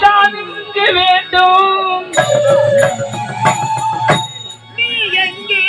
நீதான் இங்கு வேண்டும். நீ எங்கே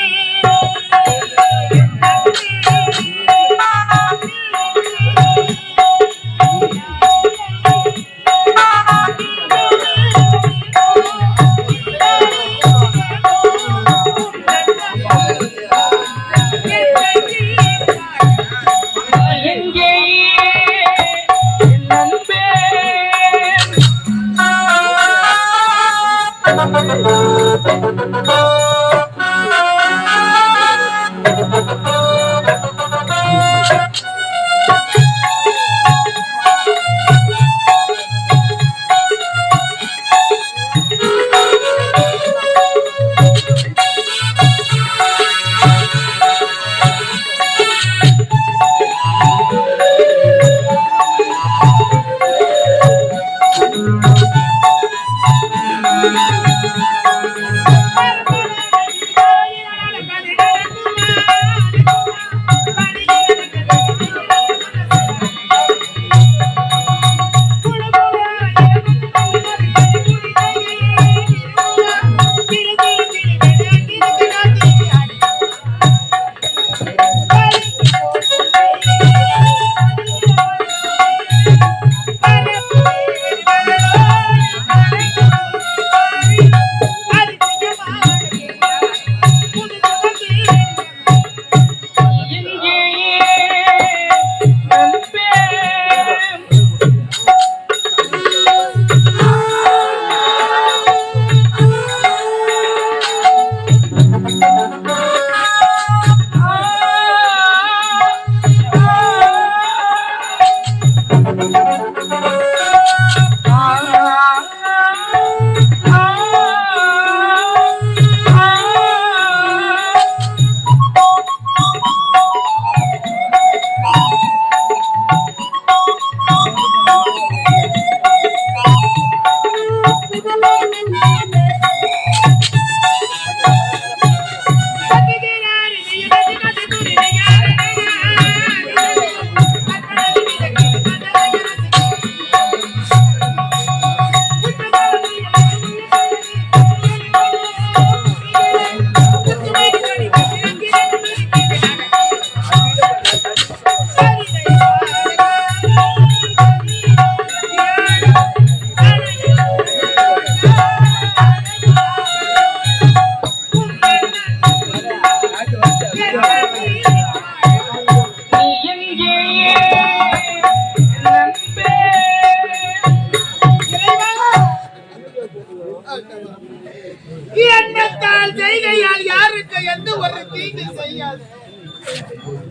எண்ணத்தால் செய்கையால் யாருக்கு எந்த ஒரு தீங்கு செய்யாது.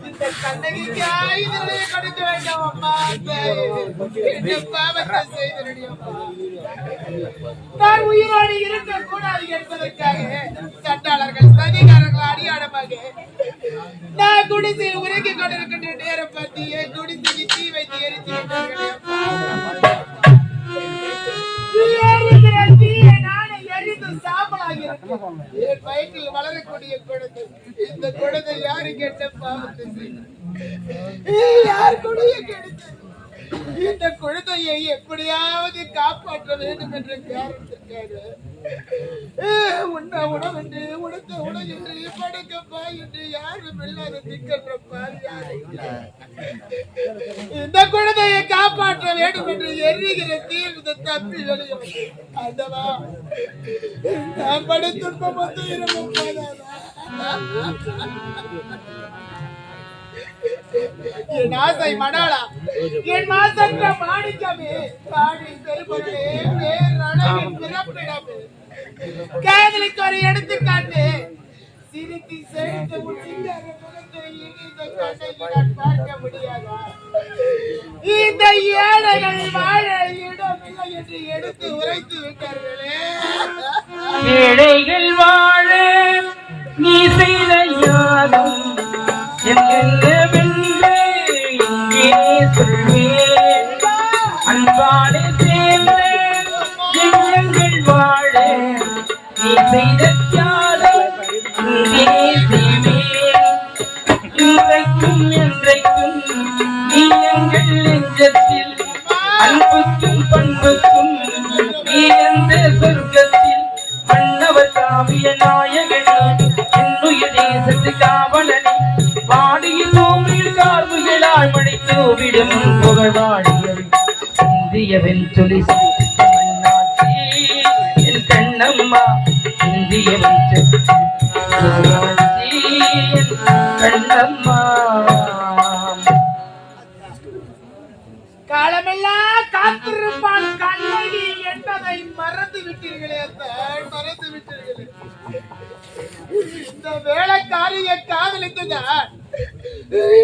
இந்த கண்ணகிக்கு ஆயுதங்களை கொடுக்க வேண்டாம் அம்மா. என்ன பாவத்தை செய்தடி அம்மா. நான் உயிரோடு இருக்க கூடாது என்பதற்காக சட்டாளர்கள் சதிகாரர்கள் அடியாடமாக நான் குடிசையில் உறங்கிக் கொண்டிருக்கின்ற நேரம் பார்த்து என் குடிசைக்கு தீ வைத்து எரித்து என் வயிற்றில் வளரக்கூடிய குழந்தை. இந்த குழந்தை யாரு கேட்ட பாவத்தை யார் குடைய கிடைத்தது? இந்த குழந்தையை எப்படியாவது காப்பாற்ற வேண்டும் என்ற காரணத்திற்காக உண்ண உணவென்று உடுத்த உணவென்று படுக்கப்பா என்று யாரும் இல்லாத திக்கின்ற பாரியாரை இந்த குழந்தையை காப்பாற்ற வேண்டும் என்று எரிகிற தீர்வு தப்பி வெளியே அந்தவா நான் படு துன்பம் வந்து இருமும் என் ஆசை மணாளா, என் மாசற்ற மாணிக்கமே, பாடி பெருமொழே, பேரழகின் பிறப்பிடமே, காதலுக்கு ஒரு எடுத்துக்காட்டு. சிரித்து சேர்த்து சிங்கார முகத்தை இந்த கண்ணையினால் பார்க்க முடியாதா? இந்த ஏழைகள் வாழ இடமில்லை என்று எடுத்து உரைத்து விட்டார்களே. ஏழைகள் வாழ நீ செய்த யாரும் அன்பாடு சேர்ந்த எங்கள் வாழ நீ செய்த தியாகம் இன்றைக்கும் என்றைக்கும் நீ எங்கள் நெஞ்சத்தில் அன்புக்கும் பண்புக்கும் சிந்தியவன் சொல்லி என் கண்ணம்மா சிந்தியவன் கண்ணம்மா காலமெல்லாம் காத்திருப்பான் கண்ணகி என்பதை மறந்து விட்டீர்களே, மறந்து விட்டீர்களே. இந்த வேலைக்காரிய காதலித்ததான்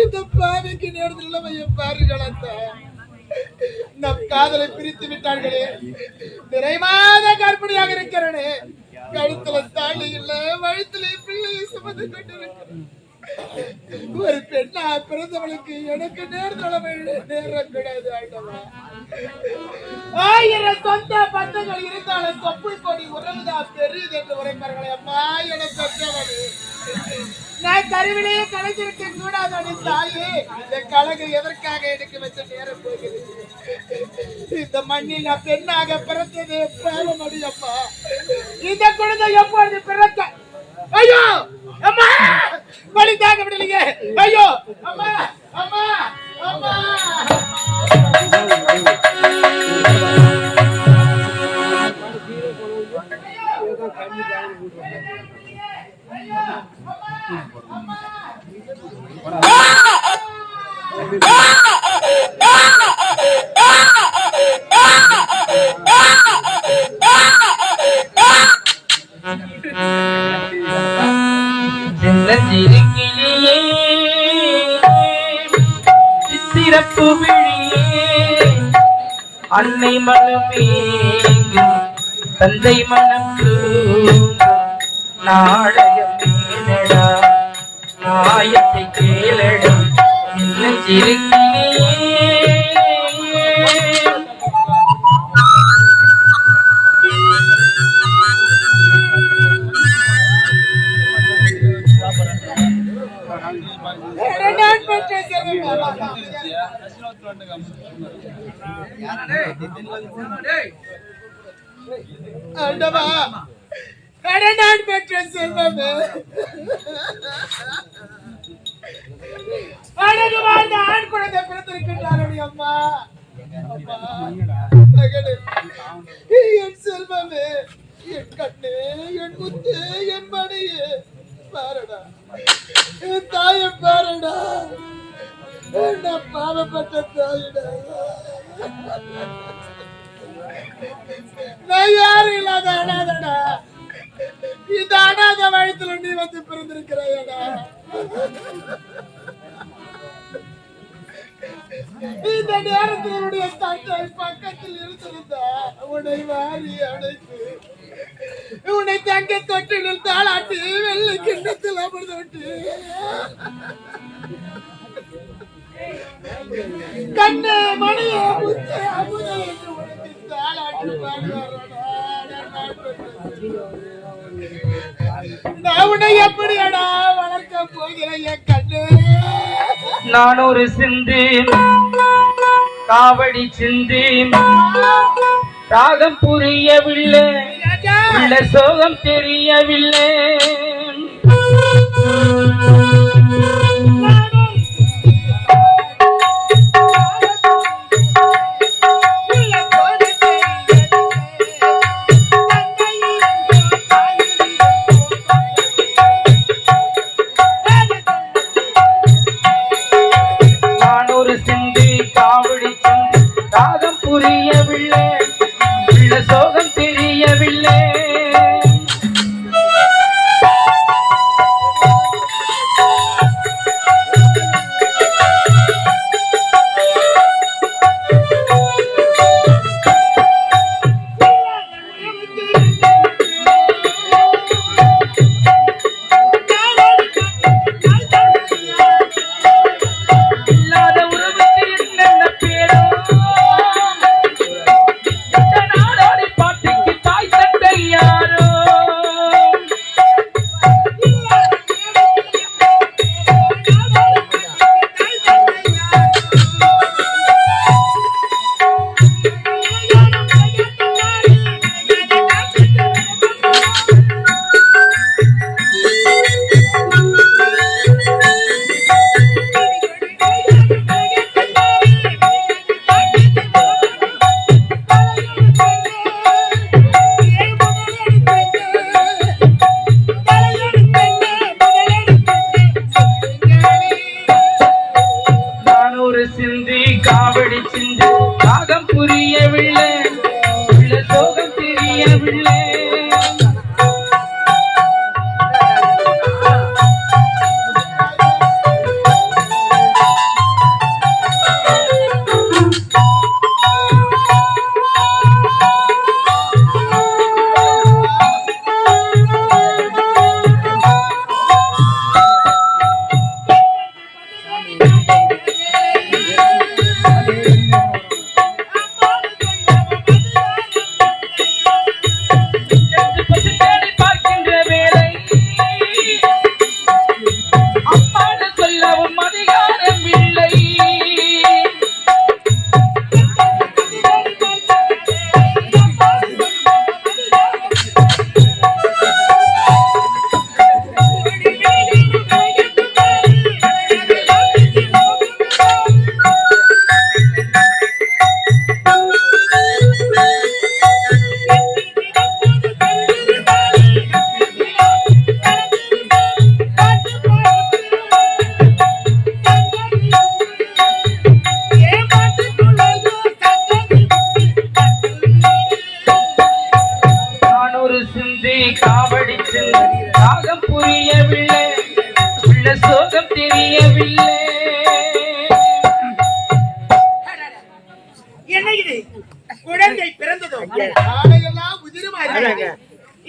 இந்த பாவிக்கு நேரத்தில் பாருங்கள். நம் காதலை பிரித்து விட்டார்களே, நிறைமாத கர்ப்பிணியாக இருக்கிறனே, கழுத்துல தாண்டி இல்ல, வழுத்துல பிள்ளையை சுமந்து கொண்டிருக்கிறேன். ஒரு பெண்ணா பிறந்தவளுக்கு எனக்கு நேரம் கிடையாது. ஆயிரம் சொந்த பந்தங்கள் இருந்தாலும் தொப்புள் கொடி உறவுதான் பெரியது என்று உரைப்பார்களே. அம்மா எனக்கு பெற்றவள் நான் கருவிலேயே கலைஞ்சிருக்க கூடாது தாயே. இந்த கழகு எதற்காக எனக்கு வச்ச நேரம் போகிறது? இந்த மண்ணில் நான் பெண்ணாக பிறந்தது பாவம் அடியம்மா. இந்த குழந்தை எப்பொழுது பிறக்க ஐயோ அம்மா வலி தாங்க விடலைங்க. ஐயோ அம்மா அம்மா அம்மா. சிறப்பு விழியே அன்னை மனமே தந்தை மனக்கு நாடகமேனடா நாயத்தை கேளடா நெஞ்சிருக்கியே. நான் பெற்ற செல்வமே, அழகு வாழ்ந்த ஆண் குழந்தை பிறந்திருக்கின்றார்கள். அம்மா என் செல்வமே, என் கண்ணே, என் முத்து, என் மணியே பாருடா, என் தாயை பாருடா, நான் பாவப்பட்ட தாயிடா. நான் யாரும் இல்லாத அனாதடா. இந்த அனாத வயத்துல நீ வந்து பிறந்திருக்கிறாயடா. இந்த நேரத்தில் உன்னுடைய தந்தை பக்கத்தில் இருந்திருந்தா உன்னை வாரி அடைத்து உன்னை தங்க தொட்டிலில் தாளாட்டி வெள்ளை கிண்ணத்தில் அமர்ந்து கண்ணு மணியை முத்து அமுதம் என்று உனக்கு தாளாட்டி பாடுவாரோடா. நான் உன்னை எப்படியடா வளர்க்க போகிறேன் என் கண்ணு? நான் ஒரு சிந்து காவடி சிந்து ராகம் புரியவில்லை, உள்ள சோகம் தெரியவில்லை. புரியவில்லை, உள்ள சோகம் தெரியவில்லை. தெரியவில்லை. என்ன இது குழந்தை பிறந்ததோ ஆடையெல்லாம் உதிருமா இருக்கிறது.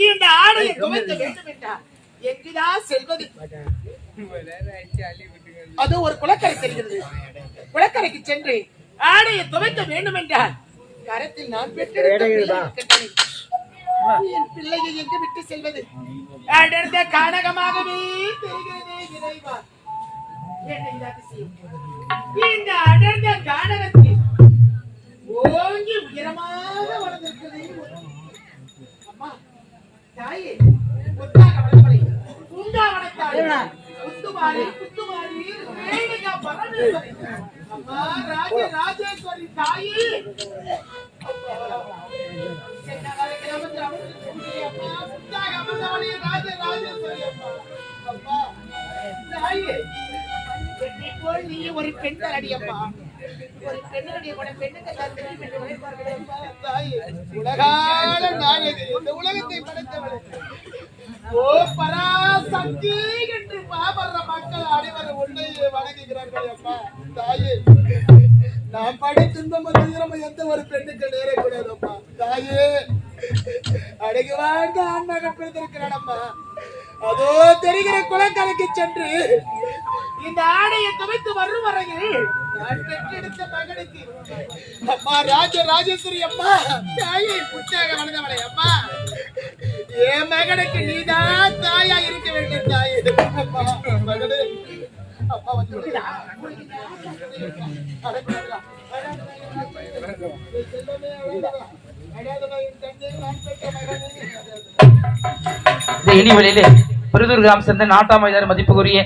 இந்த ஆடையை துவைக்க வேண்டும் என்றால் எங்குதான் செல்வது? அது ஒரு குளக்கரை தெரிகிறது. குளக்கரைக்கு சென்று ஆடையை துவைக்க வேண்டும் என்றால் கரத்தில் நான் பெற்றெடுத்த என் பிள்ளையை எங்கு விட்டு செல்வது? அடர்ந்த கானகமாகவே தெரிகிறதே இறைவா. என்ன இந்த அதிசயம்? இந்த அடர்ந்த கானகத்தில் ஓங்கி உயரமாக வளர்ந்திருக்கிறது. அம்மா தாயே, முத்தாக வளர்ப்பதை உண்டா வளர்த்தாள். குத்துமாரி குத்துமாரி ரேணுகா பரமேஸ்வரி. அம்மா ராஜேஸ்வரி தாயே, என்ன கிராமத்தில் அமர்ந்திருக்கக்கூடிய அம்மா முத்தாக அமர்ந்தவளே ராஜேஸ்வரி அம்மா. அம்மா தாயே, என்னை போல் நீ ஒரு பெண் தரடி அம்மா. ஒரு பெண்ணுடைய பெண்ணுக்கு உலகால நாயகி, இந்த உலகத்தை படைத்தவளே, ஓ பராசக்தி என்று பாபர மக்கள் அனைவரும் உன்னையே வணங்குகிறார்கள் அம்மா. தாயே, நாம் படை துன்பம் திறமை எந்த ஒரு பெண்ணுக்கு நேரக்கூடாது அம்மா. தாயே, அடங்கி வாழ்ந்த ஆண்மகன் பிறந்திருக்கிறான் அம்மா. அதோ தெரிகிற குளக்கரைக்கு சென்று இந்த ஆடையை துவைத்து வரும் வரையில் நான் பெற்றெடுத்த மகனுக்கு அம்மா ராஜேஸ்வரி அம்மா தாயை புத்தாக வளர்ந்தவளை அம்மா, என் மகனுக்கு நீதான் தாயா இருக்க வேண்டும் தாயே. அம்மா மகனே, அப்பா வந்து இந்த இனிவெளியிலே பிரதூர் கிராம் சேர்ந்த நாட்டாமையார் மதிப்புக்குரிய